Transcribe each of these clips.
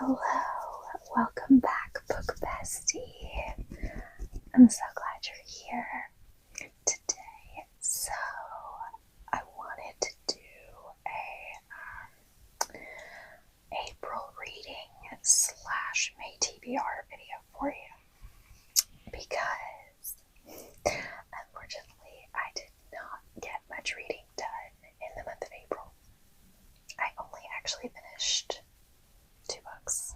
Hello, welcome back, book bestie. I'm so glad you're here today. So, I wanted to do a April reading / May TBR video for you because unfortunately I did not get much reading done in the month of April. I only actually finished 2 books.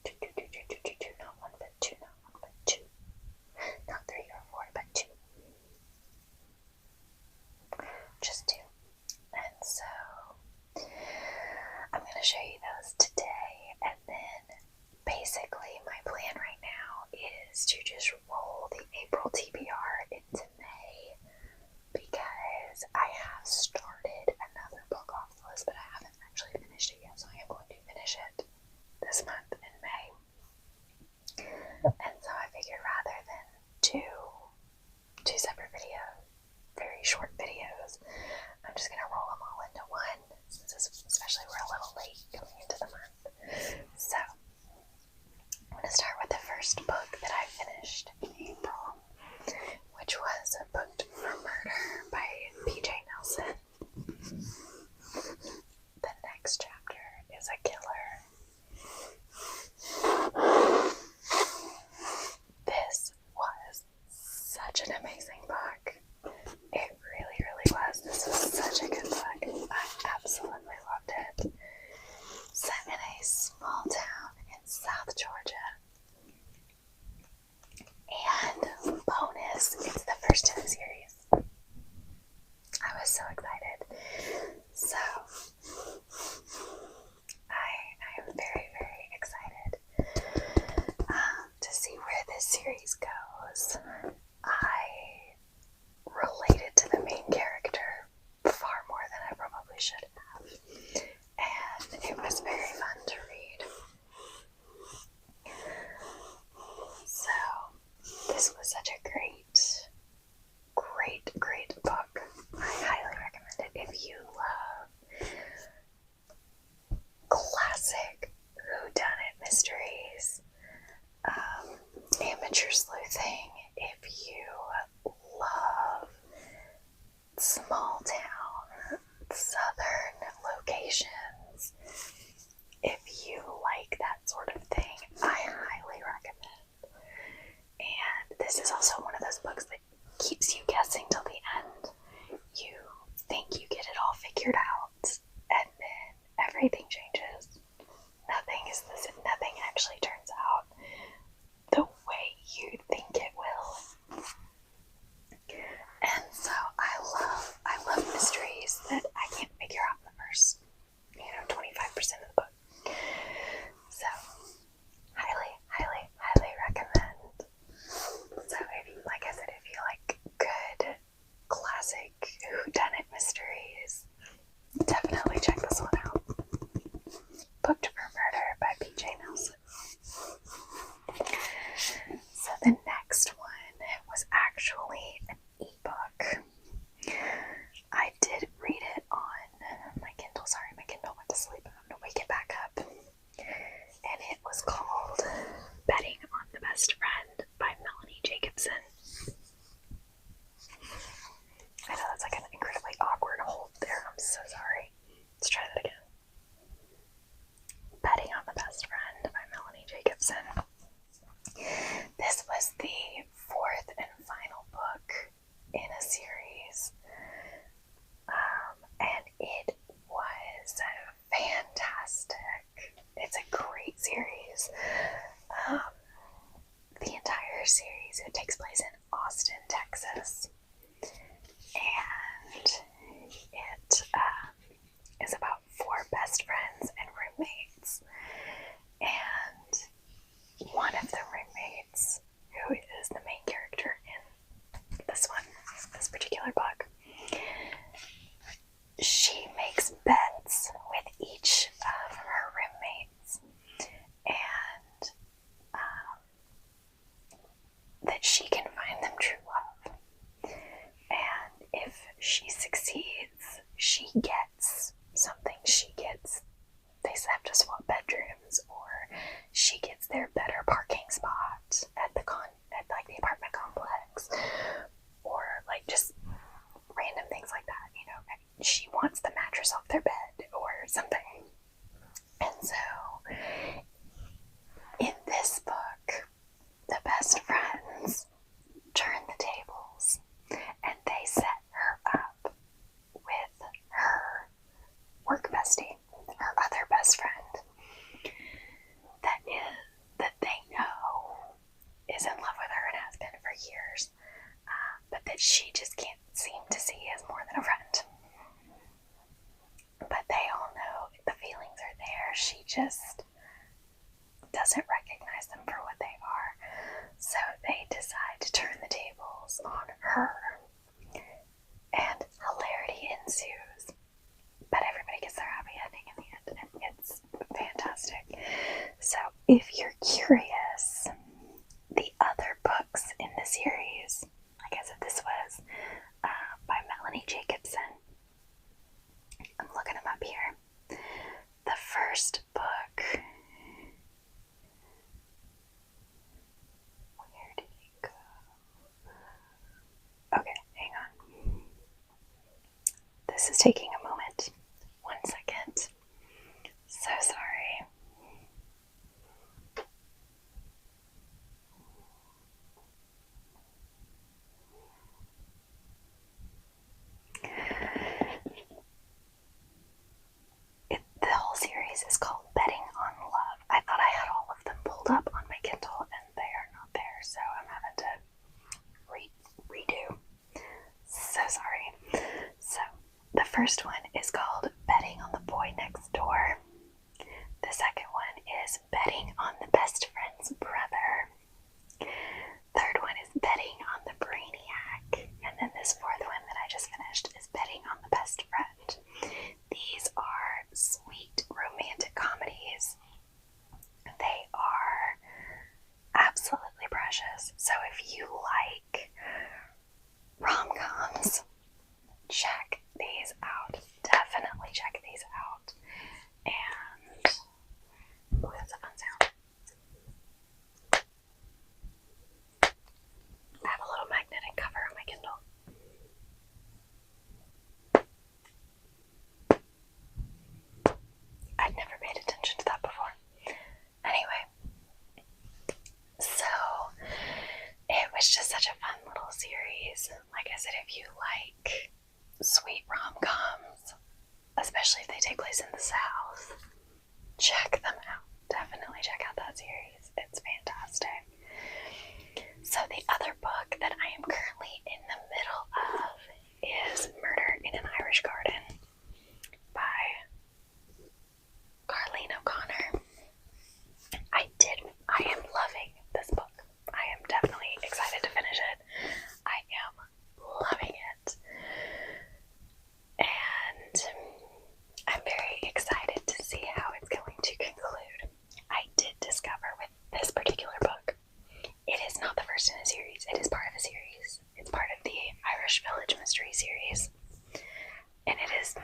Two, not one but two, not one but two. Not 3 or 4, but 2. Just 2. And so, I'm going to show you those today, and then basically my plan right now is to just roll the April TBR into May, because I have started another book off the list, but I haven't actually finished it yet, so I am going to finish it this month in May. And so I figured rather than do 2 separate videos, very short videos, I'm just going to roll them all into one, since especially we're a little late going into the month. So I'm going to start with the first book that I finished in April, which was Booked for Murder by PJ Nelson. The next chapter is A Killer. This was such an amazing book. It really, really was. This was such a good book. I absolutely loved it. Set in a small town in South Georgia. And bonus, it's the first in the series. I was so excited. So, I am very, very excited to see where this series goes. I related to the main character far more than I probably should have, and it was very fun to read. So, this was such a great book. I highly recommend it if you love classic whodunit mysteries, amateur sleuthing, if you love small town, southern locations, if you like that sort of thing, I highly recommend. And this is also one of those books that keeps you guessing till the end. You think you get it all figured out, and then everything changes. Nothing actually turns out the way you think it will. And so I love mysteries that I can't figure out in the first, 25% of the book. So, highly recommend. So, like I said, if you like good, classic whodunit mysteries, definitely check this one out. Booked for Murder by PJ Nelson. So the next one was actually an ebook. I did read it on my Kindle. Sorry, my Kindle went to sleep. I'm going to wake it back up. And it was called Betting on the Best Friend by Melanie Jacobson. I know that's like an incredibly awkward hold there. I'm so sorry. Let's try that again. Betting on the Best Friend by Melanie Jacobson. This was the 4th and final book in a series. And it was fantastic. It's a great series. The entire series, it takes place in Austin, Texas. And it is about 4 best friends and roommates. And one of the roommates, who is the main character in this particular book, she makes bets with each of her roommates, and that she can find them true love. And if she succeeds, she gets something. They have to something. And so, in this book, the best friends turn the tables and they set her up with her work bestie, her other best friend, that they know is in love with her and has been for years, but that she just can't seem to see as more than a friend. But they all know the feelings are there. She just doesn't recognize them for what they are. So they decide to turn the tables on her, and hilarity ensues. But everybody gets their happy ending in the end, and it's fantastic. So if you're curious, the other books in the series, like I said, this was by Melanie Jacobson. I'm looking them up here. The first book, where did it go? Okay, hang on. This is taking a moment. 1 second. So sorry. The whole series is called Betting on Love. I thought I had all of them pulled up on my Kindle, and they are not there, so I'm having to redo. So sorry. So, the first one is called Betting on the Boy Next Door. The second one is Betting on the Best Friend's Brother. Third one is Betting on the Brainiac. And then this fourth one that I just finished is Betting on the Best Friend. These are sweet romantic comedies. They are absolutely precious. So if you like rom-coms, check these out. Definitely check these out. And oh, that's a fun sound. I have a little magnetic cover on my Kindle. I'd never paid attention to that before. Anyway, so it was just such a fun little series. Like I said, if you like sweet rom-coms, especially if they take place in the South, check them out. Definitely check out that series. It's fantastic. So the other book that I am currently in the middle of is Murder in an Irish Garden by Carleen O'Connor. I am loving this book. I am definitely excited to finish it. I am loving it. And I'm very excited to see how it's going to conclude. I did discover with this particular book, it is not the first in a series. It is part of a series. It's part of the Irish Village Mystery series. And it is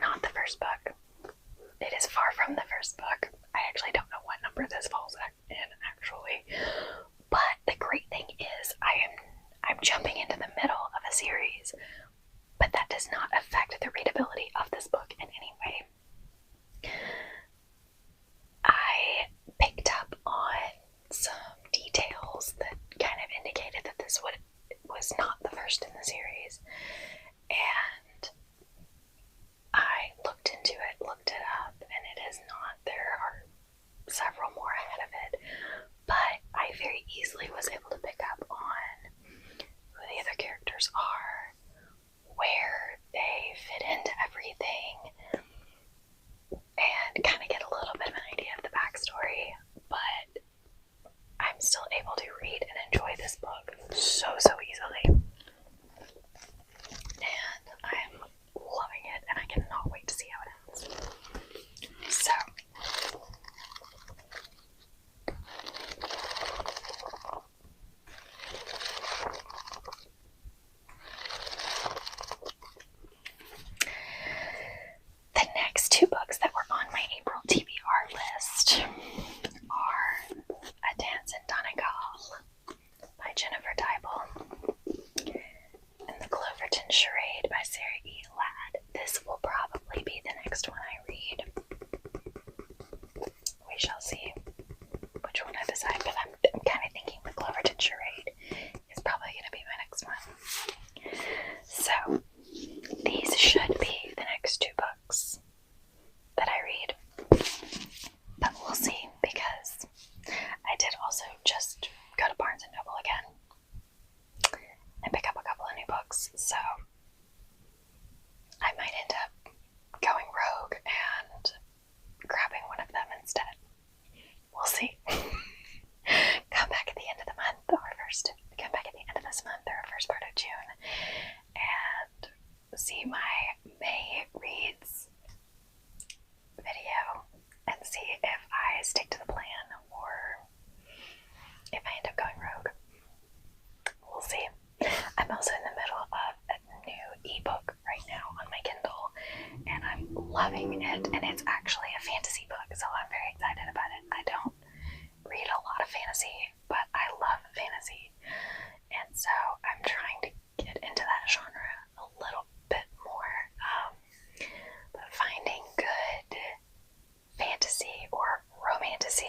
see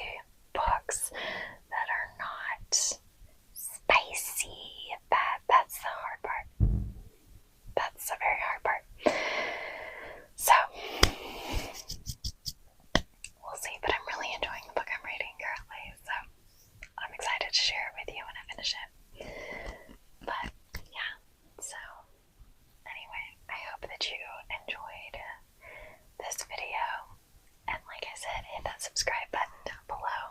books that are not spicy. That's the hard part. That's the very hard part. So we'll see, but I'm really enjoying the book I'm reading currently, so I'm excited to share it with you when I finish it. But yeah, so anyway, I hope that you enjoyed this video, and like I said, hit that subscribe button down below.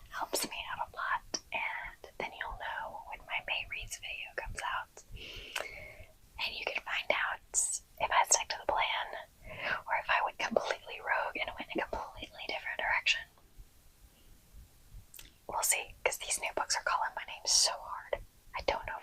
Helps me out a lot, and then you'll know when my May Reads video comes out, and you can find out if I stuck to the plan or if I went completely rogue and went in a completely different direction. We'll see, because these new books are calling my name so hard. I don't know